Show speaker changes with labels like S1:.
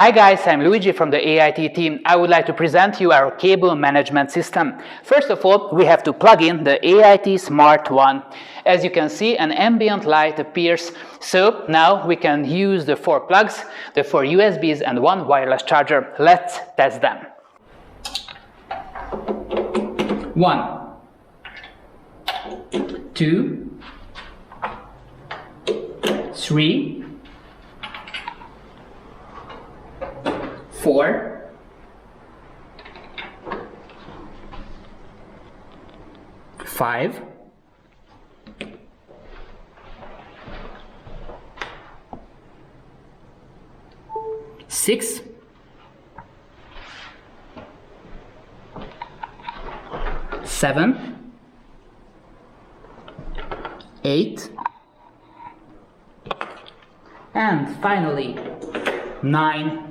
S1: Hi guys, I'm Luigi from the AiT team. I would like to present you our cable management system. First of all, we have to plug in the AiT SmartOne. As you can see, an ambient light appears. So now we can use the 4 plugs, the 4 USBs and 1 wireless charger. Let's test them. 1, 2, 3, 4, 5, 6, 7, 8, and finally 9,